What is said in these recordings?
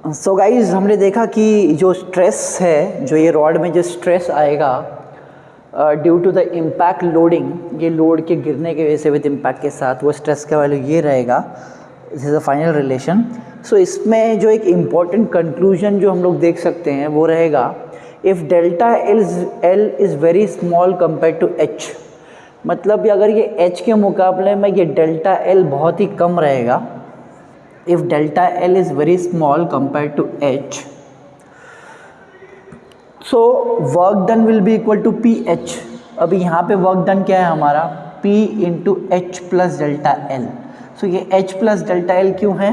So guys हमने देखा कि जो स्ट्रेस है, जो ये रॉड में जो स्ट्रेस आएगा due to the impact loading, ये लोड के गिरने की वजह से विद इम्पैक्ट के साथ वो स्ट्रेस का वैल्यू ये रहेगा। This is a final relation. So इसमें जो एक इम्पॉर्टेंट कंक्लूजन जो हम लोग देख सकते हैं वो रहेगा, if delta L is very small compare to H, मतलब अगर ये एच के मुकाबले में ये डेल्टा एल बहुत ही कम रहेगा, if delta L is very small compared to H, so work done will be equal to PH। अभी यहाँ पे वर्क डन क्या है हमारा, P into H plus delta L. So ये H प्लस डेल्टा एल क्यों है,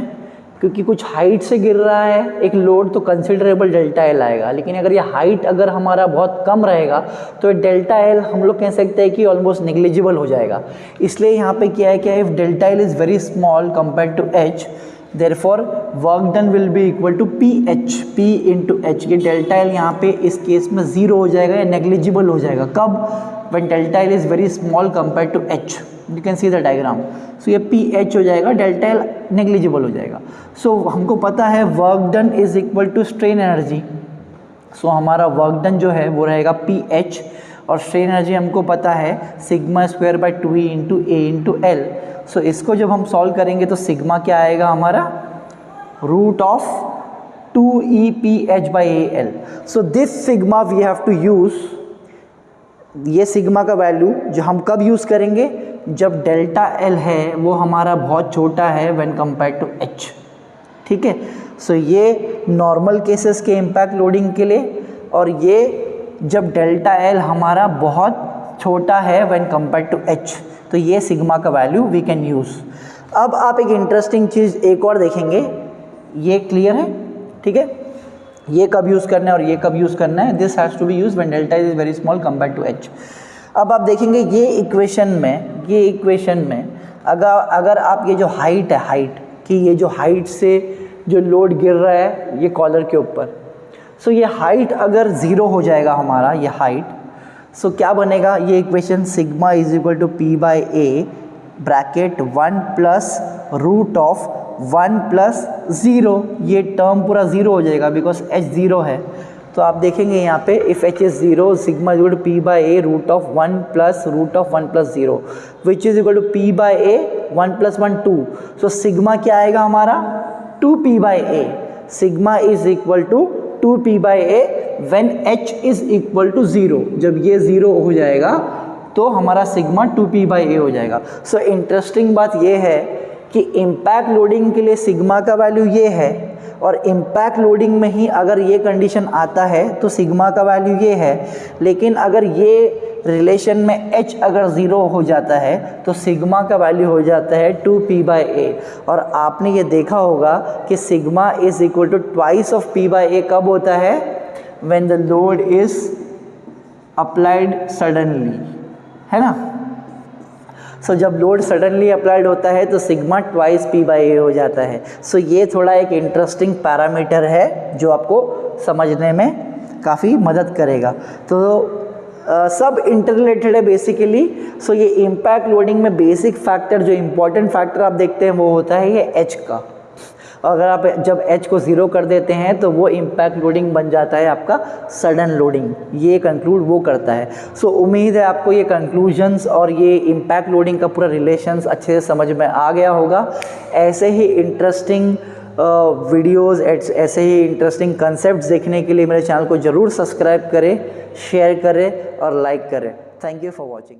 क्योंकि कुछ हाइट से गिर रहा है एक लोड तो कंसिडरेबल डेल्टा एल आएगा, लेकिन अगर ये हाइट अगर हमारा बहुत कम रहेगा तो डेल्टा एल हम लोग कह सकते हैं कि ऑलमोस्ट नेग्लिजिबल हो जाएगा। इसलिए यहाँ पे क्या है, क्या if delta L is very small compare to H, therefore work done will be equal to PH, P into H। ये डेल्टा एल यहाँ पे इस केस में ज़ीरो हो जाएगा या नेग्लिजिबल हो जाएगा। कब, when delta L is very small compare to H। You can see the diagram. So ये PH हो जाएगा, डेल्टा एल नेग्लिजिबल हो जाएगा। सो हमको पता है work done is equal to strain energy. So हमारा वर्क डन जो है वो रहेगा PH, और स्ट्रेन एनर्जी हमको पता है sigma square by 2E into A into L. So इसको जब हम सॉल्व करेंगे तो सिग्मा क्या आएगा हमारा, root of 2EPH by AL। So this sigma we have to use, ये सिग्मा का वैल्यू जो हम कब यूज़ करेंगे, जब डेल्टा एल है वो हमारा बहुत छोटा है व्हेन कंपेयर टू एच। ठीक है। सो ये नॉर्मल केसेस के इम्पैक्ट लोडिंग के लिए, और ये जब डेल्टा एल हमारा बहुत छोटा है व्हेन कंपेयर टू एच, तो ये सिग्मा का वैल्यू वी कैन यूज़। अब आप एक इंटरेस्टिंग चीज़ एक और देखेंगे, ये क्लियर है, ठीक है, ये कब यूज़ करना है और ये कब यूज़ करना है। This has to be use when delta is very small compare to H. अब आप देखेंगे ये इक्वेशन में अगर आप ये जो हाइट है, हाइट कि ये जो हाइट से जो लोड गिर रहा है ये कॉलर के ऊपर, सो ये हाइट अगर ज़ीरो हो जाएगा हमारा ये हाइट, सो क्या बनेगा ये equation, sigma is equal to P by A bracket 1 plus root of 1 plus zero, ये टर्म पूरा ज़ीरो हो जाएगा बिकॉज H ज़ीरो है। तो आप देखेंगे यहाँ पे if H is zero, sigma is equal to P by A root of 1 plus root of 1 plus zero which is equal to P by A 1 plus 1 2। So sigma क्या आएगा हमारा 2P by A। Sigma is equal to 2P by A when H is equal to zero. जब ये zero हो जाएगा तो हमारा sigma 2P by A हो जाएगा। सो इंटरेस्टिंग बात ये है कि इम्पैक्ट लोडिंग के लिए सिग्मा का वैल्यू ये है, और इम्पैक्ट लोडिंग में ही अगर ये कंडीशन आता है तो सिग्मा का वैल्यू ये है, लेकिन अगर ये रिलेशन में H अगर ज़ीरो हो जाता है तो सिग्मा का वैल्यू हो जाता है 2P बाई A। और आपने ये देखा होगा कि sigma is equal to twice of P by A कब होता है, when the load is applied suddenly, है ना। सो जब लोड सडनली अप्लाइड होता है तो sigma twice P by A हो जाता है। सो ये थोड़ा एक इंटरेस्टिंग पैरामीटर है जो आपको समझने में काफ़ी मदद करेगा। तो सब इंटररिलेटेड है बेसिकली। सो ये इम्पैक्ट लोडिंग में बेसिक फैक्टर, जो इम्पोर्टेंट फैक्टर आप देखते हैं वो होता है ये H का। अगर आप जब H को ज़ीरो कर देते हैं तो वो इम्पैक्ट लोडिंग बन जाता है आपका सडन लोडिंग, ये कंक्लूड वो करता है। सो उम्मीद है आपको ये कंक्लूजन्स और ये इम्पैक्ट लोडिंग का पूरा रिलेशंस अच्छे से समझ में आ गया होगा। ऐसे ही इंटरेस्टिंग वीडियोस, ऐसे ही इंटरेस्टिंग कंसेप्ट देखने के लिए मेरे चैनल को ज़रूर सब्सक्राइब करें, शेयर करें और लाइक करें। Thank you for watching.